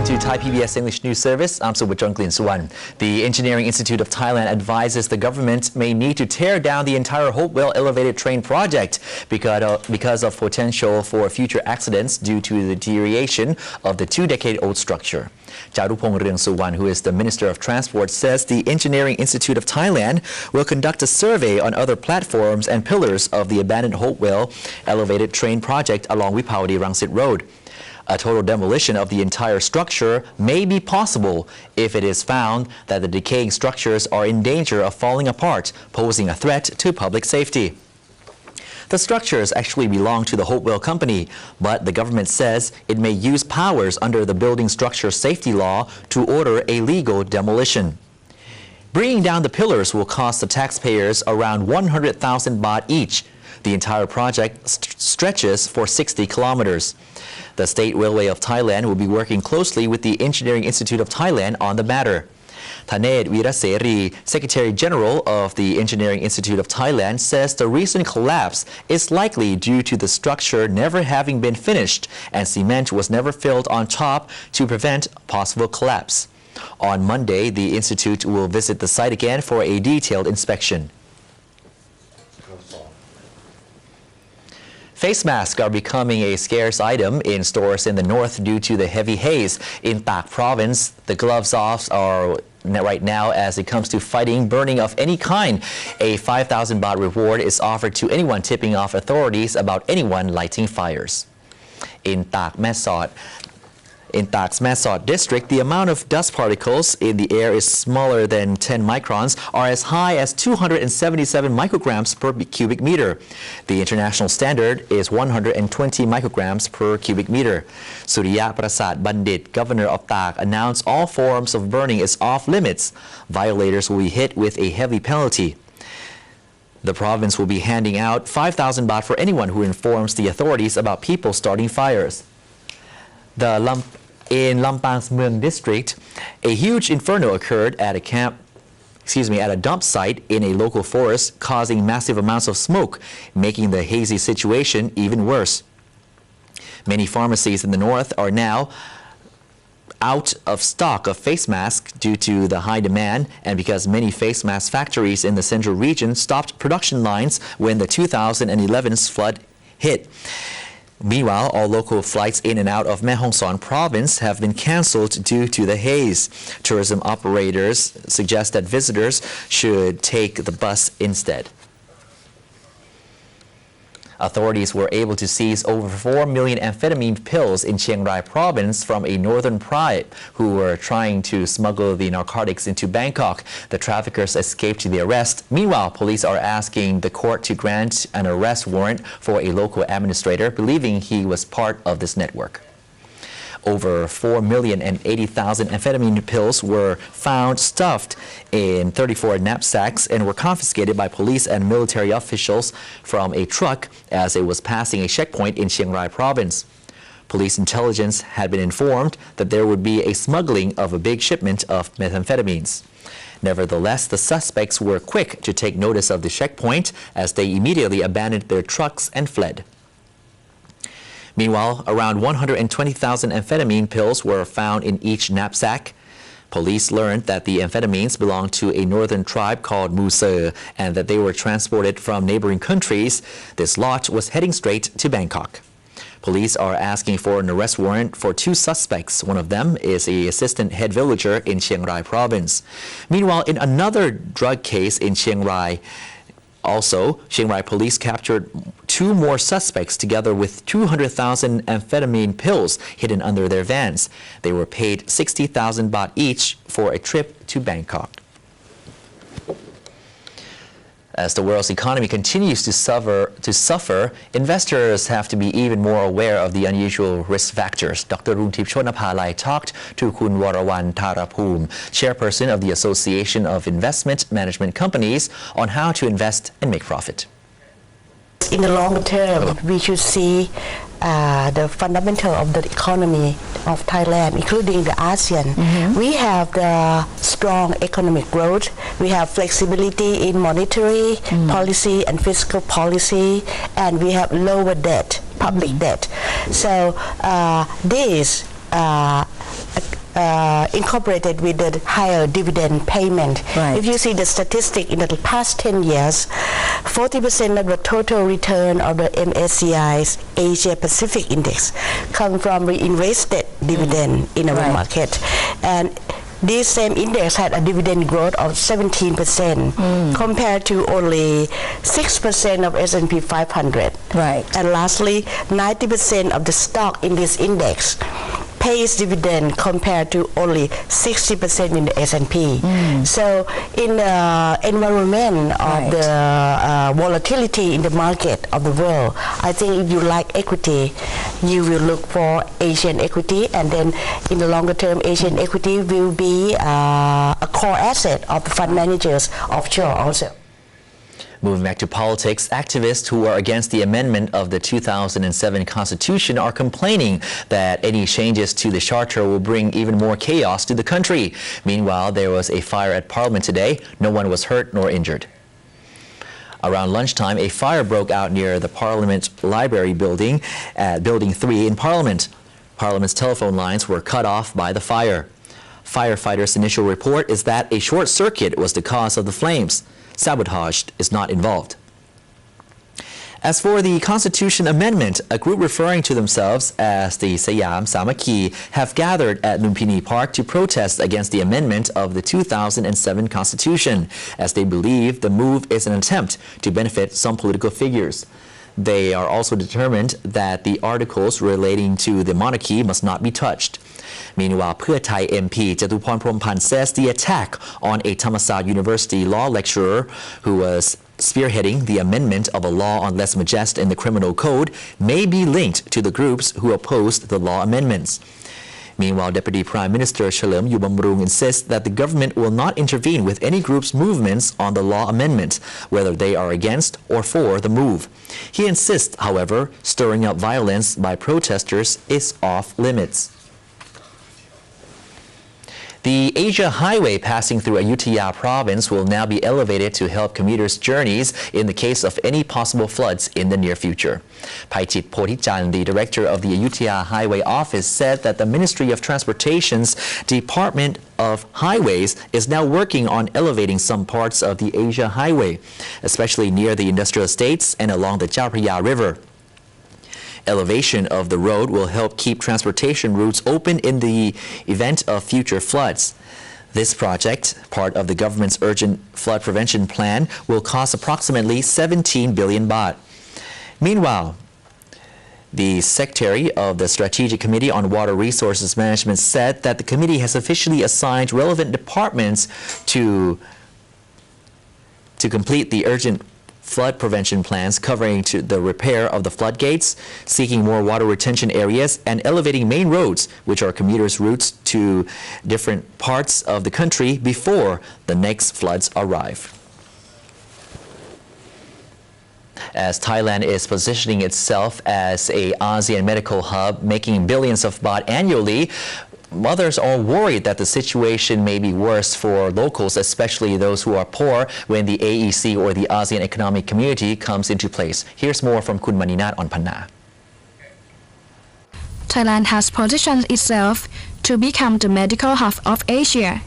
Welcome to Thai PBS English News Service. I'm Subhadrang Suwan. The Engineering Institute of Thailand advises the government may need to tear down the entire Hopewell elevated train project because of potential for future accidents due to the deterioration of the 2-decade-old structure. Charupong Ring Suwan, who is the Minister of Transport, says the Engineering Institute of Thailand will conduct a survey on other platforms and pillars of the abandoned Hopewell elevated train project along Vipaudi Rangsit Road. A total demolition of the entire structure may be possible if it is found that the decaying structures are in danger of falling apart, posing a threat to public safety. The structures actually belong to the Hopewell company, but the government says it may use powers under the Building Structure Safety Law to order a legal demolition. Bringing down the pillars will cost the taxpayers around 100,000 baht each. The entire project stretches for 60 kilometers. The State Railway of Thailand will be working closely with the Engineering Institute of Thailand on the matter. Thanet Wiraseri, Secretary General of the Engineering Institute of Thailand, says the recent collapse is likely due to the structure never having been finished and cement was never filled on top to prevent possible collapse. On Monday, the Institute will visit the site again for a detailed inspection. Face masks are becoming a scarce item in stores in the north due to the heavy haze. In Tak province, the gloves off are right now as it comes to fighting burning of any kind. A 5,000 baht reward is offered to anyone tipping off authorities about anyone lighting fires. In Tak's Mesot district, the amount of dust particles in the air is smaller than 10 microns, are as high as 277 micrograms per cubic meter. The international standard is 120 micrograms per cubic meter. Surya Prasad Bandit, governor of Tak, announced all forms of burning is off limits. Violators will be hit with a heavy penalty. The province will be handing out 5,000 baht for anyone who informs the authorities about people starting fires. In Lampang's Mueang district, a huge inferno occurred at a dump site in a local forest, causing massive amounts of smoke, making the hazy situation even worse. Many pharmacies in the north are now out of stock of face masks due to the high demand and because many face mask factories in the central region stopped production lines when the 2011's flood hit. Meanwhile, all local flights in and out of Mae Hong Son province have been cancelled due to the haze. Tourism operators suggest that visitors should take the bus instead. Authorities were able to seize over 4 million amphetamine pills in Chiang Rai province from a northern tribe who were trying to smuggle the narcotics into Bangkok. The traffickers escaped the arrest. Meanwhile, police are asking the court to grant an arrest warrant for a local administrator, believing he was part of this network. Over 4,080,000 amphetamine pills were found stuffed in 34 knapsacks and were confiscated by police and military officials from a truck as it was passing a checkpoint in Chiang Rai province. Police intelligence had been informed that there would be a smuggling of a big shipment of methamphetamines. Nevertheless, the suspects were quick to take notice of the checkpoint as they immediately abandoned their trucks and fled. Meanwhile, around 120,000 amphetamine pills were found in each knapsack. Police learned that the amphetamines belonged to a northern tribe called Muser and that they were transported from neighboring countries. This lot was heading straight to Bangkok. Police are asking for an arrest warrant for 2 suspects. One of them is an assistant head villager in Chiang Rai province. Meanwhile, in another drug case in Chiang Rai, Chiang Rai police captured 2 more suspects together with 200,000 amphetamine pills hidden under their vans. They were paid 60,000 baht each for a trip to Bangkok. As the world's economy continues to suffer, investors have to be even more aware of the unusual risk factors. Dr. Runtip Chonapalai talked to Kun Warawan Tharapum, chairperson of the Association of Investment Management Companies, on how to invest and make profit. In the long term, we should see the fundamental of the economy of Thailand, including the ASEAN. We have the strong economic growth. We have flexibility in monetary policy and fiscal policy, and we have lower debt, public debt. So this incorporated with the higher dividend payment. Right. If you see the statistic in the past 10 years, 40% of the total return of the MSCI's Asia Pacific Index come from reinvested dividend in our market. And this same index had a dividend growth of 17% compared to only 6% of S&P 500. Right. And lastly, 90% of the stock in this index pays dividend compared to only 60% in the S&P. So in the environment of the volatility in the market of the world, I think if you like equity, you will look for Asian equity, and then in the longer term, Asian equity will be a core asset of the fund managers offshore also. Moving back to politics, activists who are against the amendment of the 2007 Constitution are complaining that any changes to the Charter will bring even more chaos to the country. Meanwhile, there was a fire at Parliament today. No one was hurt nor injured. Around lunchtime, a fire broke out near the Parliament Library building at Building 3 in Parliament. Parliament's telephone lines were cut off by the fire. Firefighters' initial report is that a short circuit was the cause of the flames. Sabotage is not involved. As for the Constitution Amendment, a group referring to themselves as the Siam Samaki have gathered at Lumpini Park to protest against the amendment of the 2007 Constitution, as they believe the move is an attempt to benefit some political figures. They are also determined that the articles relating to the monarchy must not be touched. Meanwhile, Pheu Thai MP Jatuporn Prompan says the attack on a Thammasat University law lecturer who was spearheading the amendment of a law on lèse majesté in the criminal code may be linked to the groups who opposed the law amendments. Meanwhile, Deputy Prime Minister Chalerm Yubamrung insists that the government will not intervene with any group's movements on the law amendment, whether they are against or for the move. He insists, however, stirring up violence by protesters is off limits. The Asia Highway passing through Ayutthaya province will now be elevated to help commuters' journeys in the case of any possible floods in the near future. Paichit Pothichan, the director of the Ayutthaya Highway Office, said that the Ministry of Transportation's Department of Highways is now working on elevating some parts of the Asia Highway, especially near the industrial estates and along the Chao Phraya River. Elevation of the road will help keep transportation routes open in the event of future floods. This project, part of the government's urgent flood prevention plan, will cost approximately 17 billion baht. Meanwhile, the Secretary of the Strategic Committee on Water Resources Management said that the committee has officially assigned relevant departments to complete the urgent flood prevention plans covering the repair of the floodgates, seeking more water retention areas, and elevating main roads, which are commuters' routes to different parts of the country before the next floods arrive. As Thailand is positioning itself as an ASEAN medical hub, making billions of baht annually, others are worried that the situation may be worse for locals, especially those who are poor, when the AEC or the ASEAN Economic Community comes into place. Here's more from Kun Maninat on Panna. Thailand has positioned itself to become the medical hub of Asia,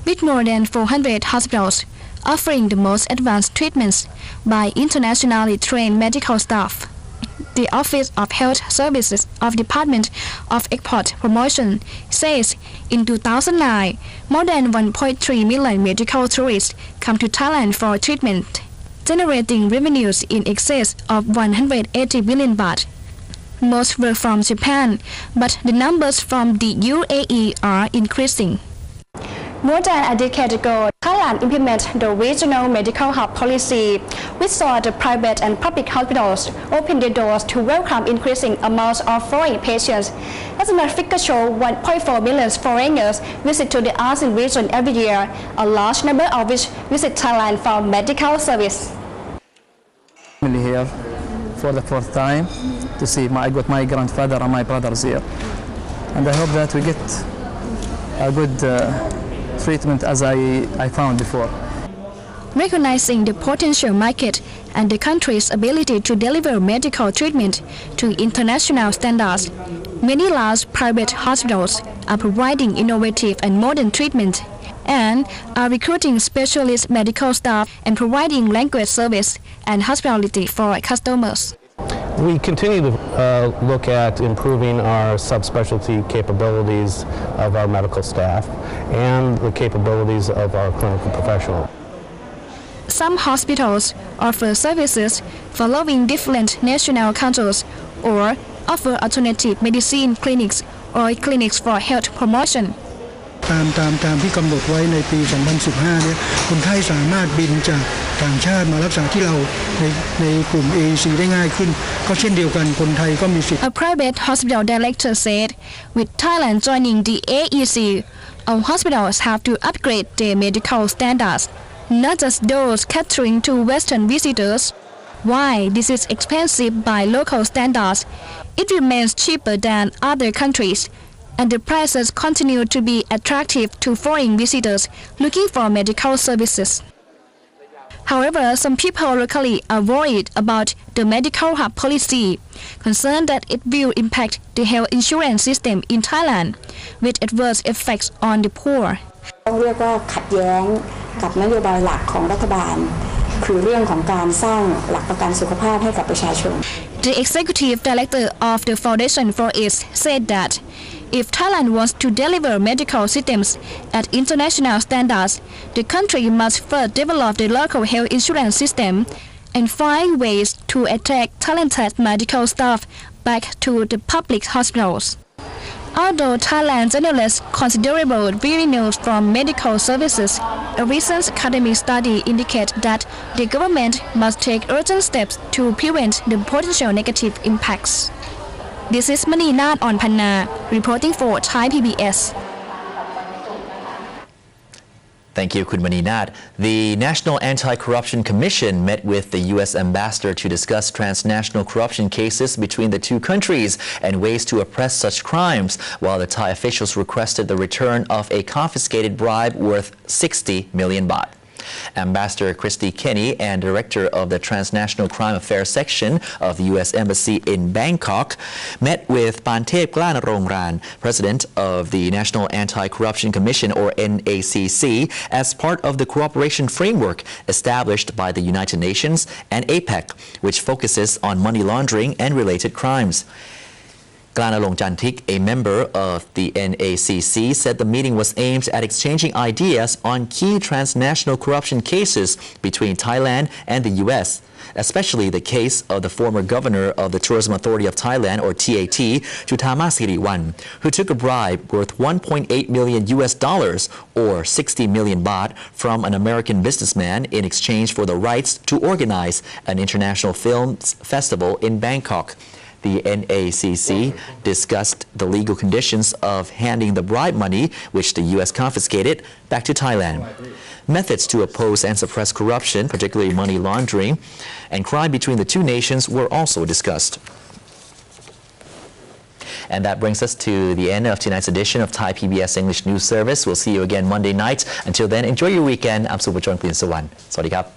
with more than 400 hospitals offering the most advanced treatments by internationally trained medical staff. The Office of Health Services of Department of Export Promotion says in 2009, more than 1.3 million medical tourists come to Thailand for treatment, generating revenues in excess of 180 billion baht. Most were from Japan, but the numbers from the UAE are increasing. More than a decade ago, Thailand implemented the regional medical hub policy, which saw the private and public hospitals open their doors to welcome increasing amounts of foreign patients. National figures show 1.4 million foreigners visit to the ASEAN region every year, a large number of which visit Thailand for medical service. I'm here for the fourth time to see I got my grandfather and my brothers here, and I hope that we get a good treatment as I found before. recognizing the potential market and the country's ability to deliver medical treatment to international standards. Many large private hospitals are providing innovative and modern treatment and are recruiting specialist medical staff and providing language service and hospitality for customers. We continue to look at improving our subspecialty capabilities of our medical staff and the capabilities of our clinical professionals. Some hospitals offer services following different national councils or offer alternative medicine clinics or clinics for health promotion. ตามที่กำหนดไว้ในปี 2015 เนี่ยคนไข้สามารถบินจากต่างชาติมารักษาที่เราในกลุ่ม AEC ได้ง่ายขึ้นก็เช่นเดียวกันคนไทยก็มีสิทธิ์ A private hospital director said, with Thailand joining the AEC, our hospitals have to upgrade their medical standards, not just those catering to Western visitors. While this is expensive by local standards, it remains cheaper than other countries, and the prices continue to be attractive to foreign visitors looking for medical services. However, some people locally are worried about the medical hub policy, concerned that it will impact the health insurance system in Thailand, with adverse effects on the poor. ต้องเรียกว่าขัดแย้งกับนโยบายหลักของรัฐบาลคือเรื่องของการสร้างหลักประกันสุขภาพให้กับประชาชน The executive director of the Foundation for AIDS said that if Thailand wants to deliver medical systems at international standards, the country must first develop the local health insurance system and find ways to attract talented medical staff back to the public hospitals. Although Thailand generates considerable revenues from medical services, a recent academic study indicates that the government must take urgent steps to prevent the potential negative impacts. This is Maninath Onpanna reporting for Thai PBS. Thank you, Khun Maninath. The National Anti-Corruption Commission met with the U.S. ambassador to discuss transnational corruption cases between the two countries and ways to oppress such crimes, while the Thai officials requested the return of a confiscated bribe worth 60 million baht. Ambassador Christy Kenny and Director of the Transnational Crime Affairs Section of the U.S. Embassy in Bangkok met with Pantep Glanarongran, President of the National Anti-Corruption Commission or NACC, as part of the cooperation framework established by the United Nations and APEC, which focuses on money laundering and related crimes. Glanalong Jantik, a member of the NACC, said the meeting was aimed at exchanging ideas on key transnational corruption cases between Thailand and the U.S., especially the case of the former governor of the Tourism Authority of Thailand, or TAT, Chutama Siriwan, who took a bribe worth $1.8 million or 60 million baht from an American businessman in exchange for the rights to organize an international film festival in Bangkok. The NACC discussed the legal conditions of handing the bribe money, which the U.S. confiscated, back to Thailand. Methods to oppose and suppress corruption, particularly money laundering, and crime between the two nations were also discussed. And that brings us to the end of tonight's edition of Thai PBS English News Service. We'll see you again Monday night. Until then, enjoy your weekend. I'm Subhajong Klin Sawan. Sawadee krap.